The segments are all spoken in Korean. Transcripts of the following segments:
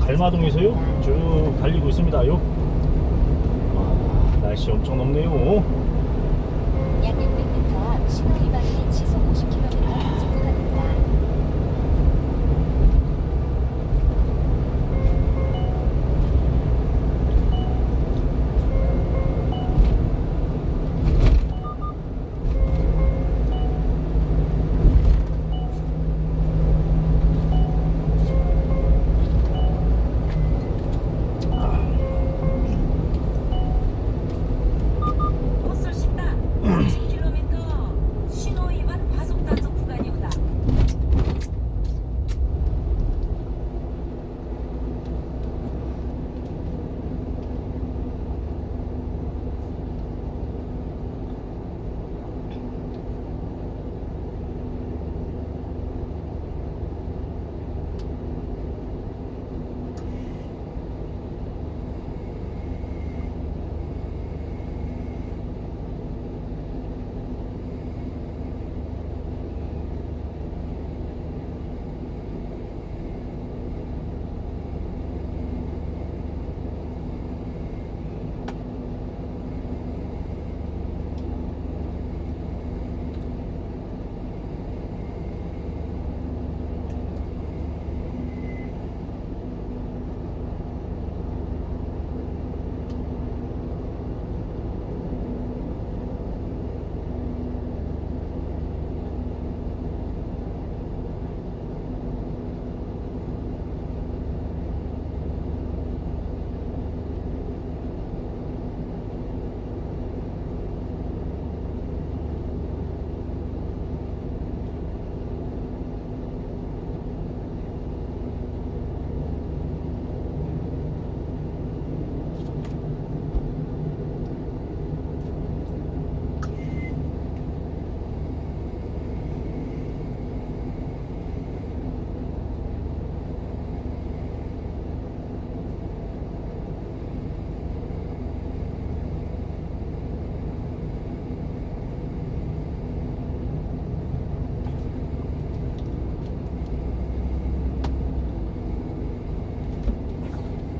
갈마동에서요 쭉 달리고 있습니다요. 날씨 엄청 덥네요. 약 600m 앞 신호 위반이 시속 50km 단속 구간입니다. 헛솔신다. 50km 신호 위반 과속 단속 구간이오다.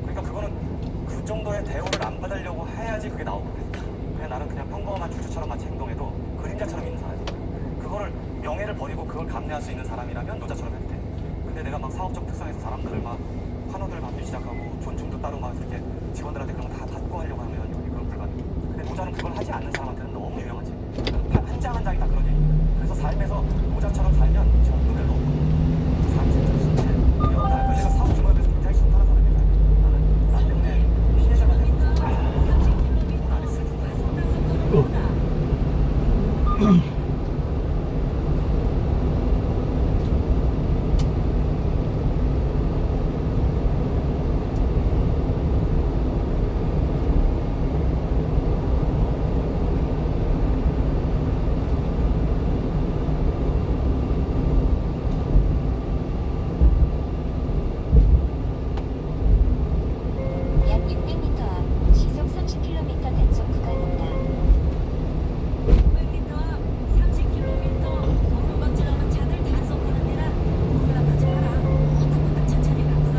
그러니까 그거는 그 정도의 대우를 안 받으려고 해야지 그게 나오거든. 그냥 나는 그냥 평범한 주주처럼 마치 행동해도 그림자처럼 있는 사람이야. 그거를 명예를 버리고 그걸 감내할 수 있는 사람이라면 노자처럼 해도 돼. 근데 내가 막 사업적 특성에서 사람들을 막 환호들 받기 시작하고 존중도 따로 막 이렇게 직원들한테 그런 거 다 받고 하려고 하면 그건 불가능해. 근데 노자는 그걸 하지 않는 사람한테는 너무 유용하지. 한 장 한 장이 다 그러지. 그래서 삶에서 노자처럼 살면 정도 별로 없고 삶이 진짜 신기해. 내가 사업 규모에서 굉장히 순탄한 사람이야. 나는 나 때문에 피해자가 되고 나를 슬픈다 해서 약 600m 앞 시속 30km 단속 구간입니다. 500m 앞 30km 건너박질하는 차들 단속하는 데라 올라가지 마라. 후딱후딱 천천히 갔어.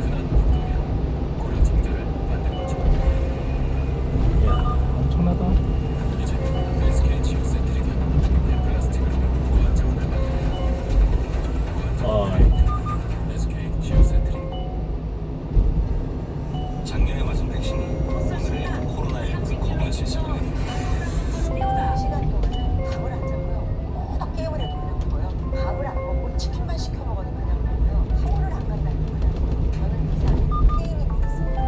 흔한 공동이야. 고려 징조를 만든 거지. 야, 엄청나다. 이제 SK 지오센트릭이 플라스틱으로 무한정을 만들어요. SK 지오센트릭. 작년에 맞은 백신은 헛솔신다. 오늘 코로나19 거부할 수 있을 거예요. 시간 동안은 밥을 안 자고요. 꼭 게임을 해도 그냥 먹어요. 밥을 안 먹고 치킨만 시켜 먹어도 그냥 먹고요. 학원을 안 간다는 그냥 먹어요. 저는 이상 게임이 되겠습니다.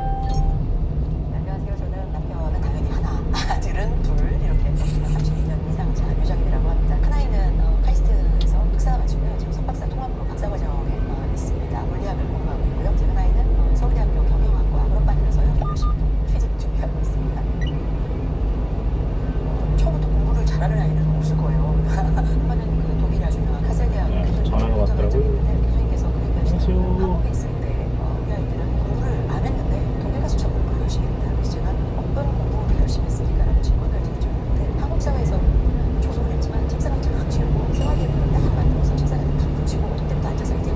안녕하세요. 저는 남편은 당연히 하나, 아들은 둘 이렇게 32년 이상 차 유정이라고 합니다. 큰아이는 카이스트에서 박사 마치고요. 지금 석박사 통합으로 박사과정에 있습니다. 물리학을 공부하고 있고요. 작은 아이는 서울대학교 경영학과 졸업반이라서요. 열심히 또 취직 준비하고 있습니다. 처음부터 공부를 잘하는 아이는 없을 거예요. 한번은 그 독일 아주 유명한 카셀 대학 네, 교수님 전화가 왔더라고요. 교수님께서 그 얘기하시는 안녕하세요. 한국에 있을 때 우리 아이들은 공부를 안 했는데 독일 가서 진짜 공부를 열심히 했다. 그래서 제가 어떤 공부를 열심히 했으니까라는 질문을 드렸는데 한국 사회에서 조성을 했지만 책상을 쫙 치우고 생활기구를 딱 만들어서 책상에 탁 붙이고 그때부터 앉아서 이제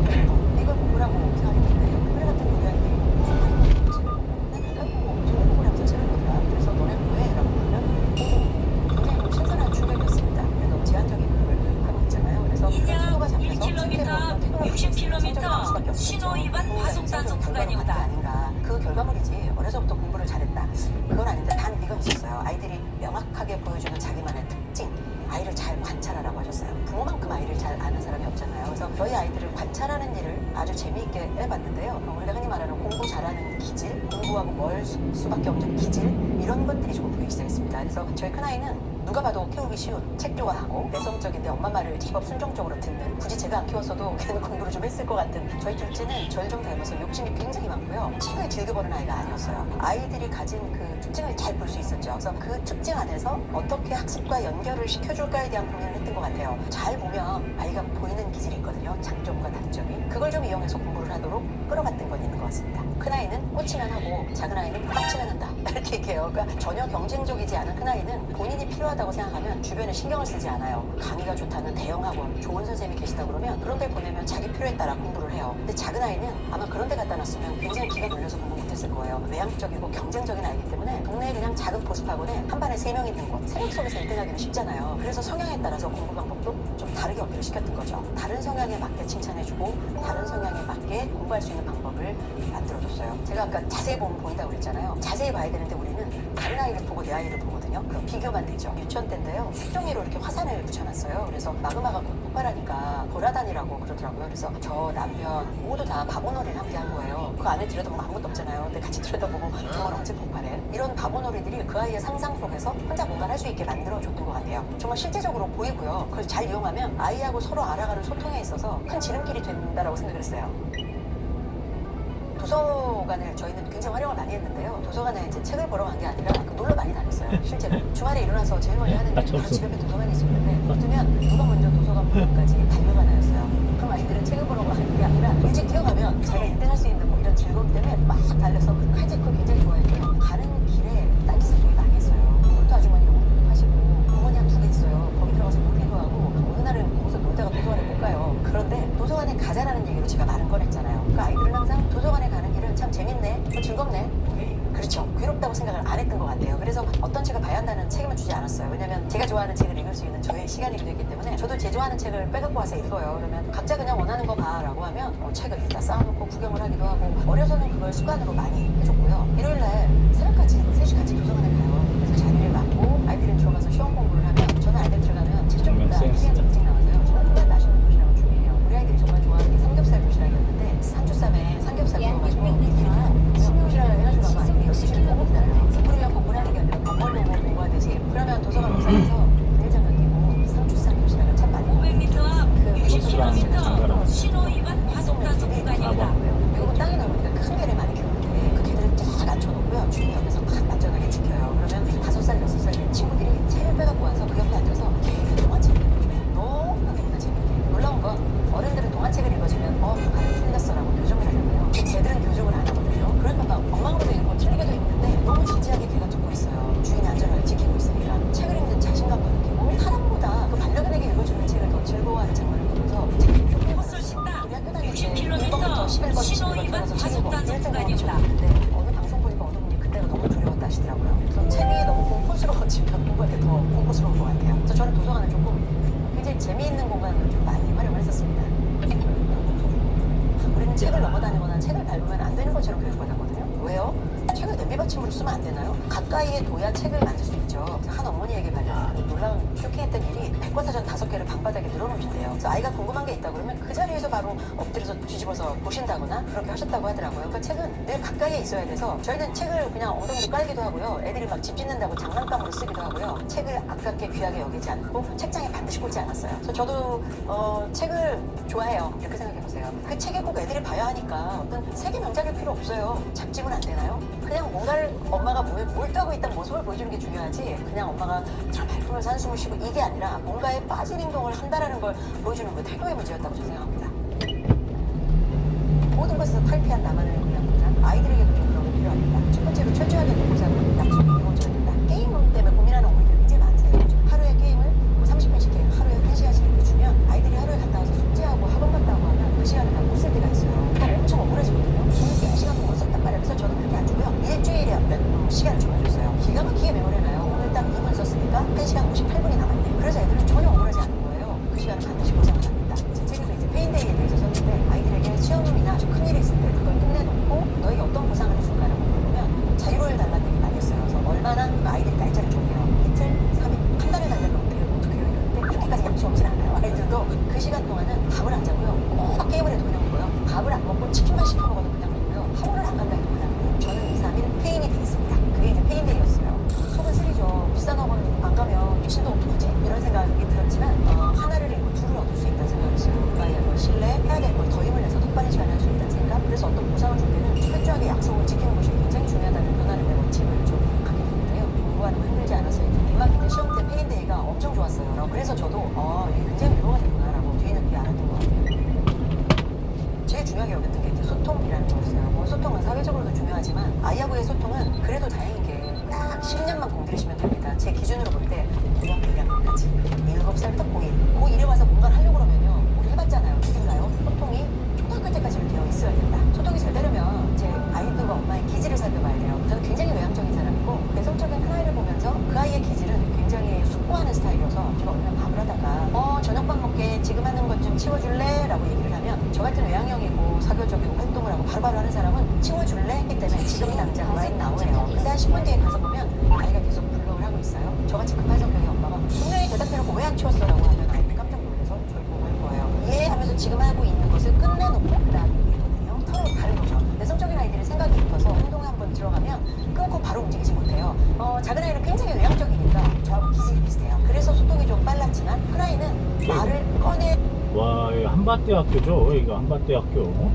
60km 신호 위반 과속 단속 구간이었다. 아닌가. 그 결과물이지. 어려서부터 공부를 잘했다. 그건 아닌데 단 이건 있었어요. 아이들이 명확하게 보여주는 자기만의 특징. 아이를 잘 관찰하라고 하셨어요. 부모만큼 아이를 잘 아는 사람이 없잖아요. 그래서 저희 아이들을 관찰하는 일을 아주 재미있게 해봤는데요. 우리가 흔히 말하는 공부 잘하는 기질, 공부하고 뭘 수밖에 없는 기질, 이런 것들이 조금 보이기 시작했습니다. 그래서 저희 큰아이는 누가 봐도 키우기 쉬운, 책 좋아하고 내성적인데 엄마 말을 제법 순종적으로 듣는, 굳이 제가 안 키웠어도 걔는 공부를 좀 했을 것 같은, 저희 둘째는 저를 좀 닮아서 욕심이 굉장히 많고요. 책을 즐겨보는 아이가 아니었어요. 아이들이 가진 그 특징을 잘 볼 수 있었죠. 그래서 그 특징 안에서 어떻게 학습과 연결을 시켜줄까에 대한 고민을 했던 것 같아요. 잘 보면 아이가 보이는 기질이 있거든요. 장점과 단점이. 그걸 좀 이용해서 공부를 하도록 끌어갔던 건 있는 것 같습니다. 큰아이는 꽂히면 하고 작은아이는 꽂히면 한다. 이렇게 얘기해요. 그러니까 전혀 경쟁적이지 않은 큰아이는 본인이 필요하다고 생각하면 주변에 신경을 쓰지 않아요. 강의가 좋다는 대형 학원, 좋은 선생님이 계시다 그러면 그런 데 보내면 자기 필요에 따라 공부를 해요. 근데 작은아이는 아마 그런 데 갖다 놨으면 굉장히 기가 눌려서 공부 못했을 거예요. 외향적이고 경쟁적인 아이기 때문에 동네에 그냥 작은 보습학원에 한 반에 3명 있는 곳, 세력 속에서 1등하기는 쉽잖아요. 그래서 성향에 따라서 공부 방법도 좀 다르게 어필을 시켰던 거죠. 다른 성향에 맞게 칭찬해주고 다른 성향에 맞게 공부할 수 있는 방법을 만들어줬어요. 제가 아까 자세히 보면 보인다고 그랬잖아요. 자세히 봐야 되는데 우리는 다른 아이를 보고 내 아이를 보거든요. 그럼 비교만 되죠. 유치원 때인데요. 색종이로 이렇게 화산을 붙여놨어요. 그래서 마그마가 곧 폭발하니까 보라단이라고 그러더라고요. 그래서 저 남편 모두 다 바보놀이를 함께 한 거예요. 그 안에 들여다보면 아무것도 없잖아요. 근데 같이 들여다보고 정말 언제 폭발해? 이런 바보놀이들이 그 아이의 상상 속에서 혼자 뭔가를 할 수 있게 만들어줬던 것 같아요. 정말 실제적으로 보이고요. 그걸 잘 이용하면 아이하고 서로 알아가는 소통에 있어서 큰 지름길이 된다라고 생각을 했어요. 도서관을 저희는 굉장히 활용을 많이 했는데요. 도서관에 이제 책을 보러 간 게 아니라 놀러 많이 다녔어요. 실제로 주말에 일어나서 제일 먼저 하는 일이 바로 집 옆에 도서관이 있었는데 어쩌면 누가 먼저 도서관 보러까지 달려가나였어요. 그럼 아이들은 책을 보러 가는 게 아니라 일찍 뛰어가면 자기가 1등 할 수 있는 뭐 이런 즐거움 때문에 막 달려서 하여튼 그걸 굉장히 좋아했고요. 가는 길에 딸기살 되게 많이 했어요. 홀도 아주머니가 옷도 파시고 공원이 한 2개 있어요. 거기 들어가서 놀기도 하고 어느 날은 거기서 놀다가 도서관에 못 가요. 그런데 도서관에 가자라는 얘기로 제가 말을 꺼냈잖아요. 그 아이들은 항상 도서관에 가는 길은 참 재밌네, 즐겁네. 그렇죠. 괴롭다고 생각을 안 했던 것 같아요. 그래서 어떤 책을 봐야 한다는 책임을 주지 않았어요. 왜냐면 제가 좋아하는 책을 읽을 수 있는 저의 시간이기도 했기 때문에 저도 제 좋아하는 책을 빼갖고 와서 읽어요. 그러면 각자 그냥 원하는 거 봐라고 하면 책을 일단 쌓아놓고 구경을 하기도 하고 어려서는 그걸 습관으로 많이 해줬고요. 일요일날 새벽까지 3시 같이 도서관에 가요. 그래서 자리를 맡고 아이들이 들어가서 시험 공부를 하면 저는 아이들 들어가면 최종보다 일찍 나와서요. 정말 맛있는 도시락을 준비해요. 우리 아이들이 정말 좋아하는 게 삼겹살 도시락이었는데 산주쌈에 삼겹살 구워가지고 도시락을 해가지고 가면 아이들이 12시를 너무 기다려요. 그러면 공부를 하는 게 아니라 밥 먹으려고 공부하듯이 그러면 도서관 옥상에서 일장을 끼고 상주쌈 도시락을 참 많이 500m 앞 고수랑 60km 신호 위반 과속 단속 구간이었다. 미국은 땅이 넓으니까 큰 개를 많이 키우는데 그 개들을 쫙 앉혀놓고요. 주인 옆에서 막 안전하게 지켜요. 그러면 5살, 6살 된 친구들이 책을 빼갖고 와서 그 옆에 앉아서 걔가 동화책을 읽어줘요. 너무나 재밌게. 놀라운 건 어른들은 동화책을 읽어주면 발음 틀렸어라고 교정을 하려고요. 걔들은 교정을 안 하거든요. 그러니까 막 엉망으로도 읽고 틀리게도 읽는데 너무 진지하게 걔가 듣고 있어요. 주인이 안전하게 지키고 있으니까 책을 읽는 자신감도 느끼고 사람보다 그 반려견에게 읽어주는 책을 더 즐거워하는 장면을 보면서 책이 조금 헛설 신당 우리 학교 다닐 때 60km 1번부터 11번 신호 위반 과속 단속 구간이었다. 어느 방송 보니까 어느 분이 그때가 너무 두려웠다 하시더라고요. 그래서 책이 너무 공포스러워지면 공부할 때 더 공포스러운 것 같아요. 그래서 저는 도서관을 조금 굉장히 재미있는 공간으로 좀 많이 활용을 했었습니다. 우리는 책을 넘어다니거나 책을 밟으면 안 되는 것처럼 교육받았거든요. 왜요? 책을 냄비받침으로 쓰면 안 되나요? 가까이에 둬야 책을 만질 수 있죠. 한 어머니에게 관련한 그 놀라운 쇼킹했던 일이 백과사전 5개를 방바닥에 늘어놓으신대요. 그래서 아이가 궁금한 게 있다 그러면 그 자리에서 바로 엎드려서 뒤집어서 보신다거나 그렇게 하셨다고 하더라고요. 그러니까 책은 늘 가까이에 있어야 돼서 저희는 책을 그냥 엉덩이로 깔기도 하고요. 애들이 막 집 짓는다고 장난감으로 쓰기도 하고요. 책을 아깝게 귀하게 여기지 않고 책장에 반드시 꽂지 않았어요. 그래서 저도 책을 좋아해요. 이렇게 생각해보세요. 그 책에 꼭 애들이 봐야 하니까 어떤 세계 명작일 필요 없어요. 잡지면 안 되나요? 그냥 뭔가를 엄마가 몰두하고 있다는 모습을 보여주는 게 중요하지 그냥 엄마가 잘 말품을 한숨을 쉬고 이게 아니라 뭔가에 빠진 행동을 한다라는 걸 보여주는 그 태도의 문제였다고 저는 생각합니다. 모든 것에서 탈피한 나만을 위한 보장 아이들에게도 좀 그런 게 필요하겠다. 첫 번째로 철저하게 보상은 약속이 이루어져야 된다. 게임 때문에 고민하는 어머니들 굉장히 많으세요. 하루에 게임을 30분씩 해요. 하루에 1시간씩 이렇게 주면 아이들이 하루에 갔다 와서 숙제하고 학원 갔다고 하면 그 시간을 다 못 쓸 때가 있어요. 그러니까 엄청 억울해지거든요. 긴 게임 시간 못 썼단 말이에요. 그래서 저는 그렇게 안 주고요. 일주일에 몇 시간을 줘줬어요. 기가 막히게 메모리해놔요. 오늘 딱 2분 썼으니까 1시간 58분이 남았네. 그래서 애들은 전혀 억울하지 않은 거예요. 그 시간을 반드시 보상을 합니다. 제 책에도 이제 페인데이 중요하게 여겼던 게 이제 소통이라는 거였어요. 뭐 소통은 사회적으로도 중요하지만 아이하고의 소통은 그래도 다행인 게 딱 10년만 공들이시면 됩니다. 제 기준으로 볼 때 고등학교 1학년까지 7살부터 고1 고1에 와서 뭔가를 하려고 그러면요 우리 해봤잖아요. 기준가요? 소통이 초등학교 때까지 되어 있어야 된다. 소통이 잘 되려면 이제 아이들과 엄마의 기질을 살펴봐야 돼요. 저는 굉장히 외향적인 사람이고 내성적인 큰 아이를 보면서 그 아이의 기질은 굉장히 숙고하는 스타일이어서 제가 어느 날 밥을 하다가 저녁밥 먹게 지금 하는 것 좀 치워줄래? 라고 얘기를 하면 저 같은 외향형이고 사교적이고 활동을 하고 바로바로 하는 사람은 치워줄래? 했기 때문에 지금 당장 right now예요. 근데 한 10분 뒤에 가서 보면 아이가 계속 불멍을 하고 있어요. 저같이 급한 성격의 엄마가 분명히 대답해놓고 왜 안 치웠어? 라고 하면 아이는 깜짝 놀라서 저를 보고 할 거예요. 이해하면서 지금 하고 있는 것을 끝내놓고 그 다음에 얘기거든요. 서로 다른 거죠. 내성적인 아이들이 생각이 깊어서 행동에 한번 들어가면 끊고 바로 움직이지 못해요. 작은 아이는 굉장히 외향적이니까 저하고 기질이 비슷해요. 그래서 소통이 좀 빨랐지만 큰 아이는 말을 꺼내 와, 여기 한밭대학교죠. 여기가 한밭대학교.